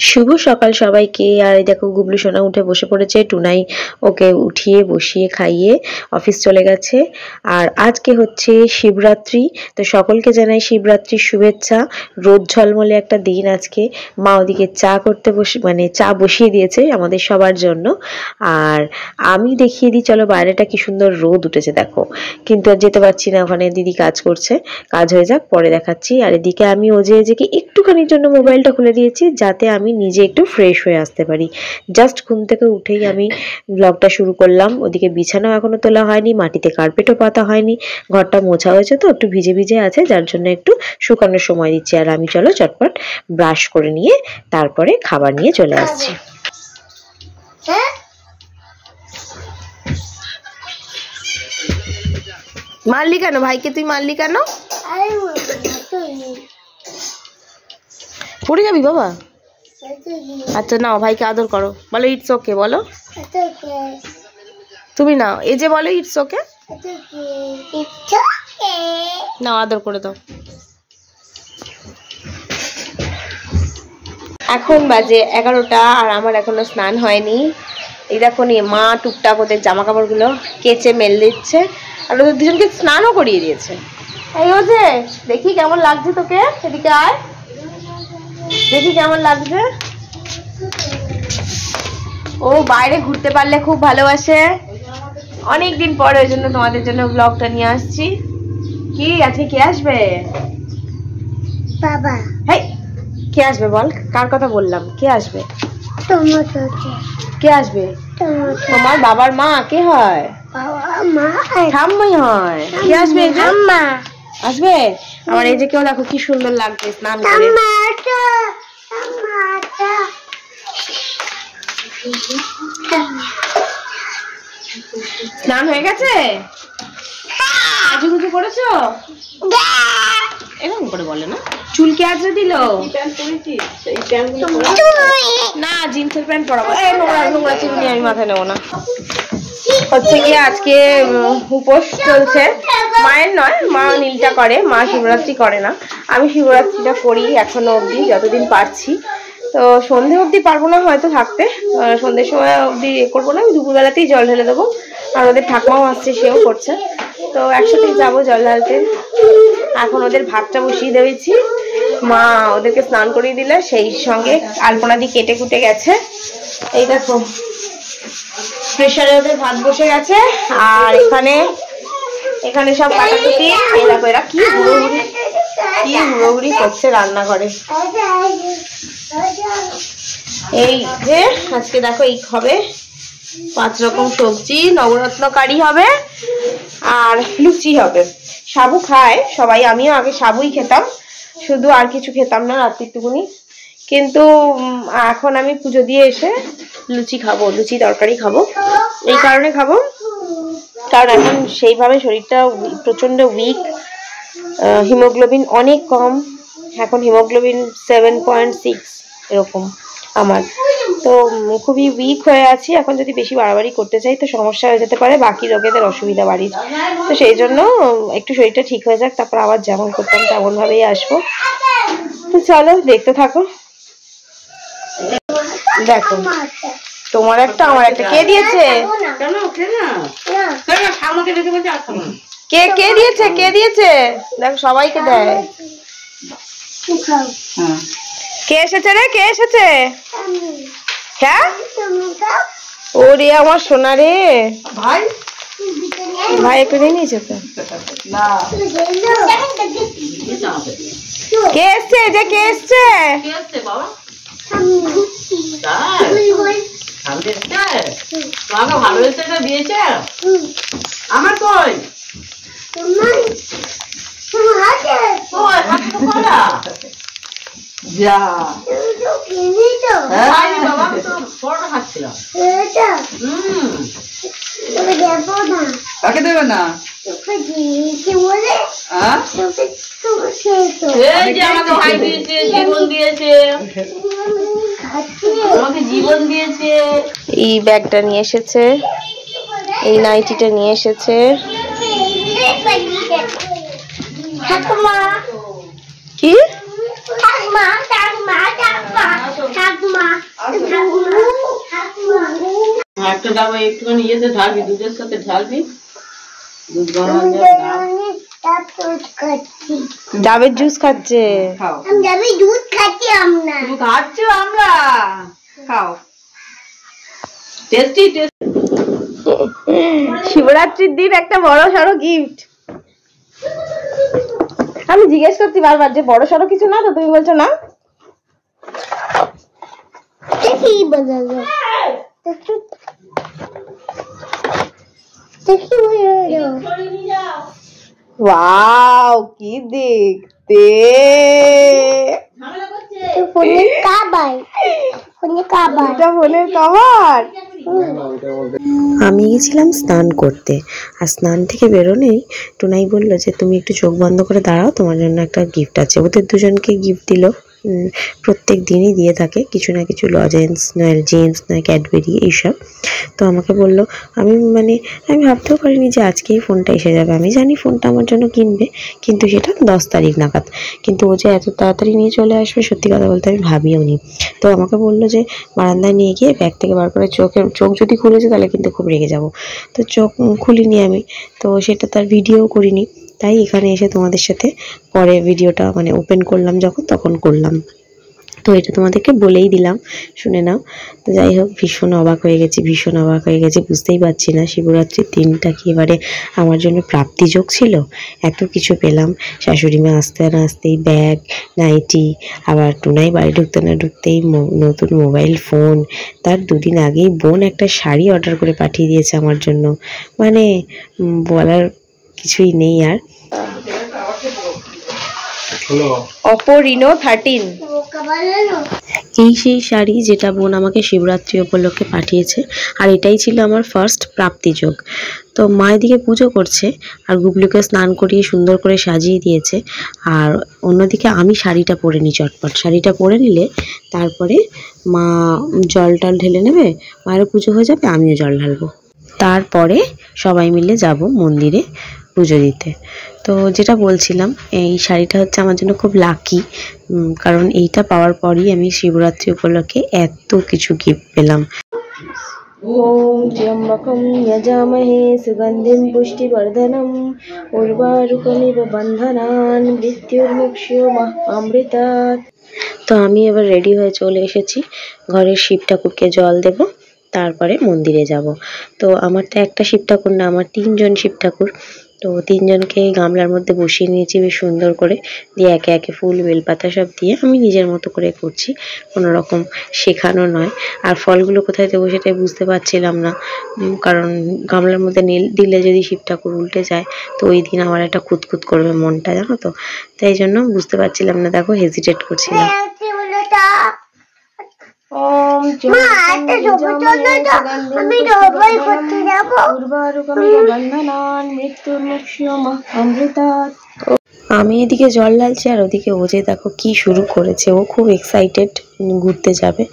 শুভ সকাল সবাইকে। আর এই দেখো গুবলু সোনা উঠে বসে পড়েছে, টুনাই ওকে উঠিয়ে বসিয়ে খাইয়ে অফিস চলে গেছে। আর আজকে হচ্ছে শিবরাত্রি, তো সকলকে জানাই শিবরাত্রির শুভেচ্ছা। রোদ ঝলমলে একটা দিন আজকে। মা ওদিকে চা করতে চা বসিয়ে দিয়েছে আমাদের সবার জন্য। আর আমি দেখিয়ে দিই, চলো বাইরেটা কি সুন্দর রোদ উঠেছে দেখো, কিন্তু আর যেতে পারছি না, ওখানে দিদি কাজ করছে, কাজ হয়ে যাক পরে দেখাচ্ছি। আর এদিকে আমি ওজেকে একটুখানির জন্য মোবাইলটা খুলে দিয়েছি যাতে আমি নিজে একটু ফ্রেশ হয়ে আসতে পারি। জাস্ট ঘুম থেকে উঠেই আমি ব্লগটা শুরু করলাম। ওদিকে বিছানাও এখনো তোলা হয়নি, মাটিতে কার্পেটও পাতা হয়নি, ঘরটা মোছা হয়েছে তো একটু ভিজে ভিজে আছে, যার জন্য একটু শুকানোর সময় দিচ্ছি। আর আমি চলো চটপট ব্রাশ করে নিয়ে তারপরে খাবার নিয়ে চলে আসছি। মারলি কেন ভাইকে? তুই মারলি কেন? পড়ে যাবি বাবা। আচ্ছা নাও, ভাইকে আদর করো, বলো ইটস ওকে, বলো তুমি নাও, এই যে বলো ইটস ওকে, নাও আদর করে দাও। এখন বাজে 11টা আর আমার এখনো স্নান হয়নি। এই দেখো নিয়ে মা টুকটাক ওদের জামা কাপড়গুলো কেচে মেল দিচ্ছে, আর ওদের দুজনকে স্নানও করিয়ে দিয়েছে। এই ও যে দেখি কেমন লাগছে তোকে, এদিকে আয়, দেখি কেমন লাগছে। ও বাইরে ঘুরতে পারলে খুব ভালোবাসে, অনেকদিন পরে, ওই জন্য তোমাদের জন্য ব্লগটা নিয়ে আসছি। কি আজকে কে আসবে? বাবা। হেই, কে আসবে বল? কার কথা বললাম? কে আসবে? কে আসবে? তোমার বাবার মা কে হয়? ঠাম্মাই হয়। কে আসবে? ঠাম্মা আসবে। আমার এই যে কেউ দেখো কি সুন্দর লাগছে স্নান করে। স্নান হয়ে গেছে? সাজুগুজু করেছো? এরকম করে বলে না। চুল কে আজরে দিল? না, জিন্সের প্যান্ট পরাবো। এই নোংরা নোংরা চুল নিয়ে আমি মাথায় নেবো না। হচ্ছে কি আজকে উপোস চলছে, মায়ের নয়, মা নীলটা করে, মা শিবরাত্রি করে না। আমি শিবরাত্রিটা করি এখনো অবধি, যতদিন পারছি। তো সন্ধে অবধি পারবো না হয়তো থাকতে, সন্ধ্যের সময় অবধি করবো না, আমি দুপুরবেলাতেই জল ঢেলে দেবো। আর ওদের ঠাকুমাও আসছে, সেও করছে, তো একসাথে যাবো জল ঢালতে। এখন ওদের ভাতটা বসিয়ে দিয়েছি, মা ওদেরকে স্নান করিয়ে দিলে সেই সঙ্গে আলপনা দিয়ে কেটে কুটে গেছে। এই দেখো প্রেসারে ওদের ভাত বসে গেছে, আর এখানে সব কাটাকুটি। এই দেখো এরা কি হুড়োহুড়ি করছে রান্নাঘরে। এই যে আজকে দেখো এই হবে 5 রকম সবজি, নবরত্ন কারি হবে আর লুচি হবে। সাবু খায় সবাই, আমিও আগে সাবুই খেতাম, শুধু আর কিছু খেতাম না রাত্রিটুকুনি। কিন্তু এখন আমি পুজো দিয়ে এসে লুচি খাবো, লুচি তরকারি খাবো। এই কারণে খাবো কারণ এখন সেইভাবে শরীরটা প্রচন্ড উইক, হিমোগ্লোবিন অনেক কম, এখন হিমোগ্লোবিন 7.6 এরকম আমার, তো খুবই উইক হয়ে আছি। এখন যদি বেশি বাড়াবাড়ি করতে চাই তো সমস্যা হয়ে যেতে পারে, বাকি লোকেদের অসুবিধা বাড়ির। তো সেই জন্য একটু শরীরটা ঠিক হয়ে যাক, তারপর আবার যেমন করতাম তেমন ভাবেই আসবো। তো চলো দেখতে থাকো। দেখো তোমার একটা আমার একটা, কে দিয়েছে? কে দিয়েছে? কে দিয়েছে? দেখো সবাইকে দেয়। কে এসেছে রে? কে এসেছে? হ্যাঁ, ওরে আমার সোনা রে, ভাই একটু নিয়ে নিয়েছে তো। কে এসছে? যে কে এসছে? আমার কই যা তাকে দেবে না, এই ব্যাগটা নিয়ে এসেছে, এই নাইটিটা নিয়ে এসেছে। কি একটা ডাবা একটুখানি ইয়েতে ঢালবি, দুধের সাথে ঢালবি, দুধ গরম ডাবের জুস খাচ্ছে। ডাবের দুধ খাচ্ছি আমরা। তুমি খাচ্ছো আমরা? খাও। Tasty tasty. শিবরাত্রির দিন একটা বড় সড়ো গিফট। আমি জিজ্ঞেস করছি বারবার যে বড় সড়ো কিছু না তো, তুমি বলছো না। ওয়াও কি দেখতে। ফোনের কভার। আমি গেছিলাম স্নান করতে, আর স্নান থেকে বেরোনেই টুনাই বলল যে তুমি একটু চোখ বন্ধ করে দাঁড়াও, তোমার জন্য একটা গিফট আছে। ওদের দুজনকে গিফট দিল, প্রত্যেক দিনই দিয়ে থাকে কিছু না কিছু, লজেন্স নয় জেমস নয় ক্যাডবেরি এইসব। তো আমাকে বলল, আমি ভাবতেও পারিনি যে আজকেই ফোনটা এসে যাবে। আমি জানি ফোনটা আমার জন্য কিনবে, কিন্তু সেটা 10 তারিখ নাগাদ। কিন্তু ও যে এত তাড়াতাড়ি নিয়ে চলে আসবে সত্যি কথা বলতে আমি ভাবিও নি। তো আমাকে বললো যে বারান্দায় নিয়ে গিয়ে ব্যাগ থেকে বার করে চোখ যদি খুলেছে তাহলে কিন্তু খুব রেগে যাবো। তো চোখ খুলিনি আমি, তো সেটা তার ভিডিও করিনি, তাই এখানে এসে তোমাদের সাথে পরে ভিডিওটা ওপেন করলাম যখন তখন করলাম। তো এটা তোমাদেরকে বলেই দিলাম, শুনে নাও। তো যাই হোক, ভীষণ অবাক হয়ে গেছি, বুঝতেই পারছি না শিবরাত্রির দিনটা কি এবারে আমার জন্য প্রাপ্তিযোগ ছিল। এত কিছু পেলাম, শাশুড়ি মা আসতে না আসতেই ব্যাগ, নাইটি, আবার টুনাই বাড়ি ঢুকতে না ঢুকতেই নতুন মোবাইল ফোন, তার দুদিন আগেই বোন একটা শাড়ি অর্ডার করে পাঠিয়ে দিয়েছে আমার জন্য। বলার কিছুই নেই আর। Oppo Reno 13 এই সেই শাড়ি যেটা বোন আমাকে শিবরাত্রি উপলক্ষে পাঠিয়েছে, আর এটাই ছিল আমার ফার্স্ট প্রাপ্তিযোগ। তো মা এদিকে পুজো করছে আর গুবলুকে স্নান করিয়ে সুন্দর করে সাজিয়ে দিয়েছে, আর অন্যদিকে আমি শাড়িটা পরে নিই। চটপট শাড়িটা পরে নিলে তারপরে মা জল টল ঢেলে নেবে, মায়েরও পুজো হয়ে যাবে, আমিও জল ঢালবো, তারপরে সবাই মিলে যাব মন্দিরে পুজো দিতে। তো যেটা বলছিলাম, এই শাড়িটা হচ্ছে আমার জন্য খুব লাকি, কারণ এইটা পাওয়ার পরই আমি শিবরাত্রি উপলক্ষে এত কিছু গিফট পেলাম। ওম ত্র্যম্বকম যজামহে সুগন্ধিম পুষ্টিবর্ধনম উর্বারুকমিব বন্ধনান মৃত্যুর্মুক্ষীয়মামৃতাৎ। তো আমি এবার রেডি হয়ে চলে এসেছি, ঘরের শিব ঠাকুরকে জল দেব, তারপরে মন্দিরে যাব। তো আমার তো একটা শিব ঠাকুর না, আমার 3 জন শিব ঠাকুর। তো 3 জনকে গামলার মধ্যে বসিয়ে নিয়েছি বেশ সুন্দর করে, দিয়ে একে একে ফুল বেলপাতা সব দিয়ে আমি নিজের মতো করে করছি, কোনো রকম শেখানো নয়। আর ফলগুলো কোথায় দেবো সেটাই বুঝতে পারছিলাম না, কারণ গামলার মধ্যে দিলে যদি শিব ঠাকুর উল্টে যায় তো ওই দিন আমার একটা খুঁতখুত করবে মনটা, জানো তো, তাই জন্য বুঝতে পারছিলাম না, দেখো হেজিটেট করছিলাম। আমি এদিকে জল ঢালছি আর ওদিকে ও যে দেখো কি শুরু করেছে, ও খুব এক্সাইটেড ঘুরতে যাবে।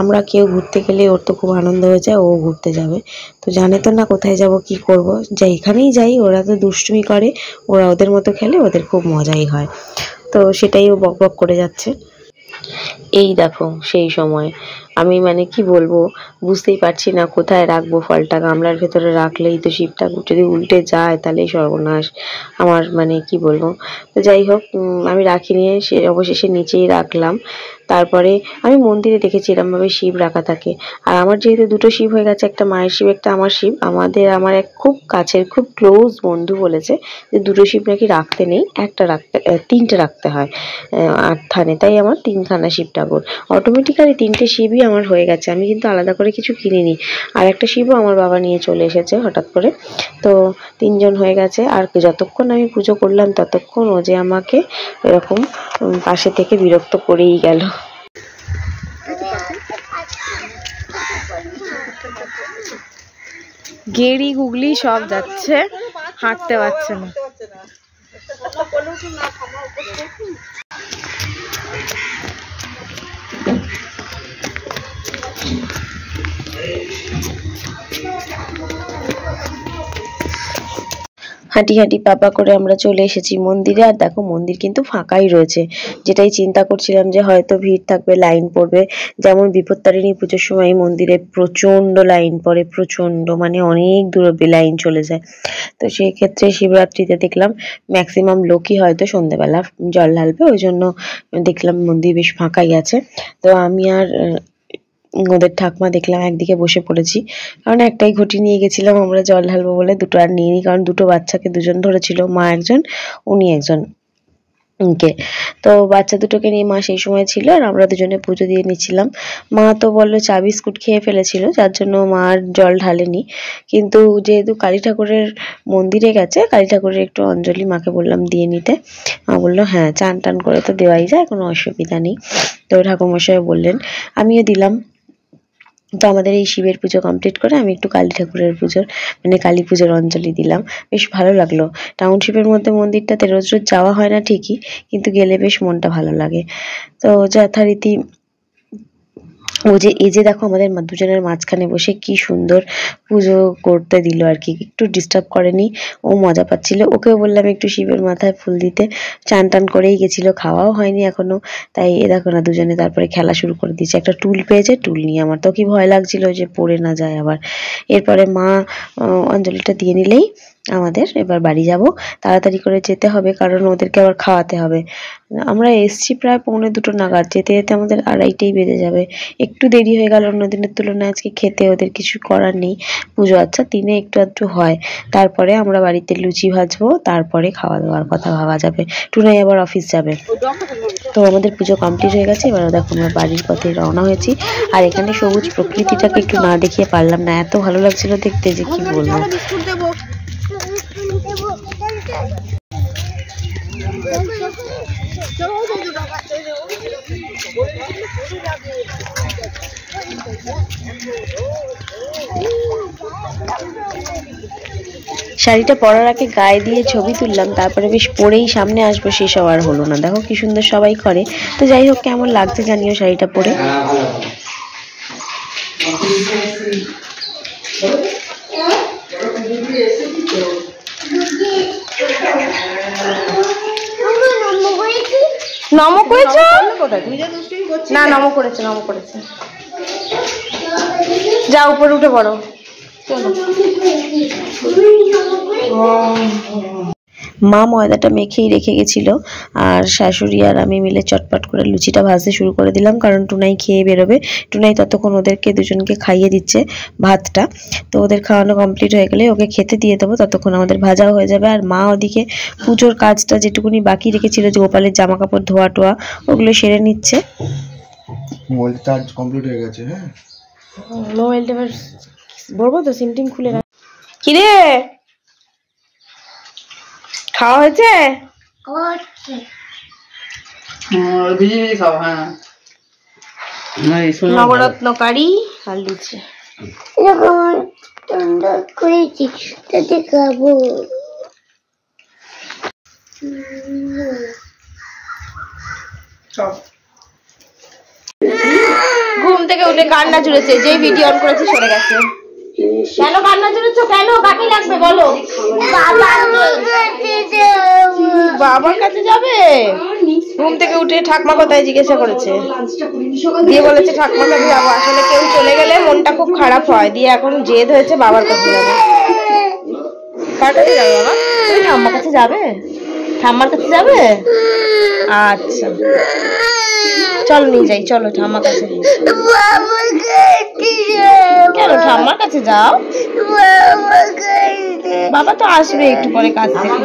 আমরা কেউ ঘুরতে গেলে ওর তো খুব আনন্দ হয়ে যায়, ও ঘুরতে যাবে। তো জানে তো না কোথায় যাব কি করব, যেখানেই যাই ওরা তো দুষ্টুমি করে, ওরা ওদের মতো খেলে, ওদের খুব মজাই হয়। তো সেটাই ও বক বক করে যাচ্ছে। এই দেখো সেই সময় আমি কি বলবো, বুঝতেই পারছি না কোথায় রাখবো ফলটা। গামলার ভেতরে রাখলেই তো শিব ঠাকুর যদি উল্টে যায় তাহলেই সর্বনাশ আমার, কি বলবো। তো যাই হোক, আমি রাখিনি, অবশেষে নিচেই রাখলাম। তারপরে আমি মন্দিরে দেখেছি এরমভাবে শিব রাখা থাকে, আর আমার যেহেতু 2টো শিব হয়ে গেছে, একটা মায়ের শিব একটা আমার শিব, আমার এক খুব কাছের খুব ক্লোজ বন্ধু বলেছে যে 2টো শিব নাকি রাখতে নেই, 3টে রাখতে হয় 8 থানে, তাই আমার 3 থানা শিব ঠাকুর। অটোমেটিক্যালি 3টে শিবই আমার হয়ে গেছে, আমি কিন্তু আলাদা করে কিছু কিনিনি। আর একটা শিবও আমার বাবা নিয়ে চলে এসেছে হঠাৎ করে, তো 3 জন হয়ে গেছে। আর যতক্ষণ আমি পুজো করলাম ততক্ষণ ও যে আমাকে এরকম পাশে থেকে বিরক্ত করেই গেল। গেড়ি গুগলি সব যাচ্ছে, হাঁটতে পারছে না। হাঁটি হাঁটি পাপা করে আমরা চলে এসেছি মন্দিরে। আর দেখো মন্দির কিন্তু ফাঁকাই রয়েছে, যেটাই চিন্তা করছিলাম যে হয়তো ভিড় থাকবে, লাইন পড়বে। যেমন বিপত্তারিণী পুজোর সময় মন্দিরে প্রচন্ড লাইন পড়ে, প্রচন্ড মানে অনেক দূর অব্দি লাইন চলে যায়। তো সেই ক্ষেত্রে শিবরাত্রিতে দেখলাম ম্যাক্সিমাম লোকই হয়তো সন্ধ্যেবেলা জল ঢালবে, ওই জন্য দেখলাম মন্দির বেশ ফাঁকাই আছে। তো আমি আর ওদের ঠাকমা দেখলাম একদিকে বসে পড়েছি, কারণ একটাই ঘটি নিয়ে গেছিলাম আমরা জল ঢালবো বলে, দুটো আর নিইনি, কারণ দুটো বাচ্চাকে দুজন ধরেছিল, মা একজন উনি একজন কে। তো বাচ্চা দুটোকে নিয়ে মা সেই সময় ছিল, আর আমরা দুজনে পুজো দিয়ে নিচ্ছিলাম। মা তো বললো চা বিস্কুট খেয়ে ফেলেছিল, যার জন্য মা আর জল ঢালেনি। কিন্তু যেহেতু কালী ঠাকুরের মন্দিরে গেছে, কালী ঠাকুরের একটু অঞ্জলি মাকে বললাম দিয়ে নিতে। মা বললো হ্যাঁ চান টান করে তো দেওয়াই যায়, কোনো অসুবিধা নেই। তো ঠাকুরমশাই বললেন, আমিও দিলাম। তো আমাদের এই শিবের পুজো কমপ্লিট করে আমি একটু কালী ঠাকুরের পুজোর মানে কালী পুজোর অঞ্জলি দিলাম। বেশ ভালো লাগলো। টাউনশিপের মধ্যে মন্দিরটাতে রোজ রোজ যাওয়া হয় না ঠিকই, কিন্তু গেলে বেশ মনটা ভালো লাগে। তো যথারীতি এই যে দেখো আমাদের দুজনের মাঝখানে বসে কি সুন্দর পুজো করতে দিল আর কি, একটু ডিস্টার্ব করেনি, ও মজা পাচ্ছিল। ওকেও বললাম একটু শিবের মাথায় ফুল দিতে, চান টান করেই গেছিল, খাওয়াও হয়নি এখনো। তাই এ দেখো না দুজনে তারপরে খেলা শুরু করে দিয়েছে। একটা টুল পেয়েছে, টুল নিয়ে আমার তো কি ভয় লাগছিল যে পড়ে না যায় আবার। এরপরে মা অঞ্জলিটা দিয়ে নিলেই আমাদের এবার বাড়ি যাব। তাড়াতাড়ি করে যেতে হবে, কারণ ওদেরকে আবার খাওয়াতে হবে। আমরা এসছি প্রায় 1:45 নাগাদ, যেতে যেতে আমাদের 2:30টাই বেজে যাবে। একটু দেরি হয়ে গেল অন্য দিনের তুলনায় আজকে খেতে, ওদের কিছু করার নেই, পুজো আচ্ছা দিনে একটু আধটু হয়। তারপরে আমরা বাড়িতে লুচি ভাজবো, তারপরে খাওয়া দাওয়ার কথা ভাবা যাবে। টুনাই আবার অফিস যাবে। তো আমাদের পুজো কমপ্লিট হয়ে গেছে, এবার দেখো আমরা বাড়ির পথে রওনা হয়েছি। আর এখানে সবুজ প্রকৃতিটাকে একটু না দেখিয়ে পারলাম না, এত ভালো লাগছিল দেখতে যে কি বলবো। শাড়িটা পরার আগে গায়ে দিয়ে ছবি তুললাম, তারপরে বেশ পরেই সামনে আসবো সেসব আর হলো না। দেখো কি সুন্দর সবাই করে। তো যাই হোক, কেমন লাগছে জানিও শাড়িটা পরে। নম করেছে না, নম করেছে, নম করেছে। যা উপরে উঠে পড়ো। মা ময়দাটা মেখেই রেখে গেছিল, আর শাশুড়ি আর আমি মিলে চটপট করে লুচিটা ভাজতে শুরু করে দিলাম, কারণ টুনাই খেয়ে বেরোবে। টুনাই ততক্ষণ ওদেরকে দুজনকে খাইয়ে দিচ্ছে ভাতটা। তো ওদের খাওয়ানো কমপ্লিট হয়ে গেলে ওকে খেতে দিয়ে দেবো, ততক্ষণ আমাদের ভাজাও হয়ে যাবে। আর মা ওদিকে পুজোর কাজটা যেটুকুনি বাকি রেখেছিল, যে গোপালের জামা কাপড় ধোয়া টোয়া, ওগুলো সেরে নিচ্ছে। মোবাইল চার্জ কমপ্লিট হয়ে গেছে। হ্যাঁ, মোবাইলটা এবার বলবো তো, সিম টিম খুলে না। কিরে খাওয়া হয়েছে? নবরত্ন কারি আর লুচি করেছি, তাতে খাবো। ঘুম থেকে উঠে কান্না জুড়েছে, যেই ভিডিও অন করেছি সরে গেছে। কেন কান্না জুড়েছ? কেন কাকে লাগবে বলো? বাবার কাছে যাবে? ঘুম থেকে উঠে ঠাকমা কোথায় জিজ্ঞাসা করেছে, দিয়ে বলেছে ঠাকমার কাছে যাবো। আসলে কেউ চলে গেলে মনটা খুব খারাপ হয়, দিয়ে এখন জেদ হয়েছে বাবার কাছে যাবে। কার কাছে যাবে বাবা? তুমি ঠাম্মার কাছে যাবে? ঠাম্মার কাছে যাবে? আচ্ছা চলো নিয়ে যাই, চলো ঠাম্মার কাছে। কেন ঠাম্মার কাছে যাও? বাবা তো আসবে একটু পরে কাজ থেকে।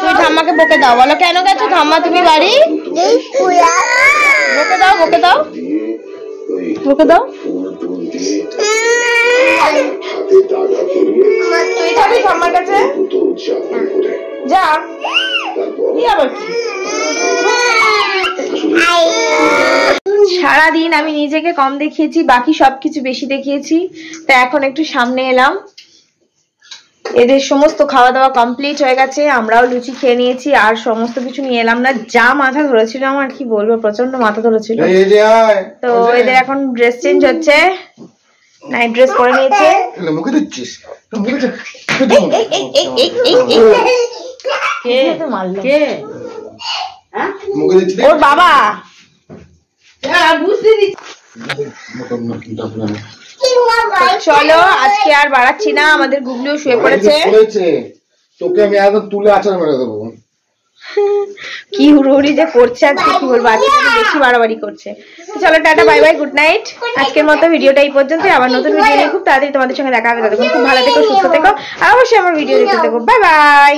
তুই ঠাম্মাকে বকে দাও, বলো কেন গেছো ঠাম্মা তুমি বাড়ি? বকে দাও, বকে দাও, বকে দাও। তুই যাবি ঠাম্মার কাছে? যা। আবার কি? সারাদিন আমি নিজেকে কম দেখিয়েছি, বাকি সবকিছু বেশি দেখিয়েছি। তো এখন একটু সামনে এলাম। এদের সমস্ত খাওয়া দাওয়া কমপ্লিট হয়ে গেছে, আমরাও লুচি খেয়ে নিয়েছি, আর সমস্ত কিছু নিয়ে এলাম না। যা মাথা ধরেছিল আমার, কি বলবো, প্রচন্ড মাথা ধরেছিল। তো এদের এখন ড্রেস চেঞ্জ হচ্ছে, নাইট ড্রেস পরে নিয়েছে। মুখে দিচ্ছিস ওর বাবা চলো আজকে আর বাড়াচ্ছি না, আমাদের গুগলিও শুয়ে পড়েছে। তোকে আমি একদম তুলে আচার মেরে দেবো। কি হুড়োহুড়ি যে করছে আজকে কি বলবো, আজকে বেশি বাড়াবাড়ি করছে। চলো tata, bye bye, good night. আজকের মতো ভিডিওটা এই পর্যন্ত, আবার নতুন ভিডিও নিয়ে খুব তাড়াতাড়ি তোমাদের সঙ্গে দেখা হবে। ততক্ষণ খুব ভালো থেকো, সুস্থ থেকো, আর অবশ্যই আমার ভিডিও দেখতে থেকো। Bye bye.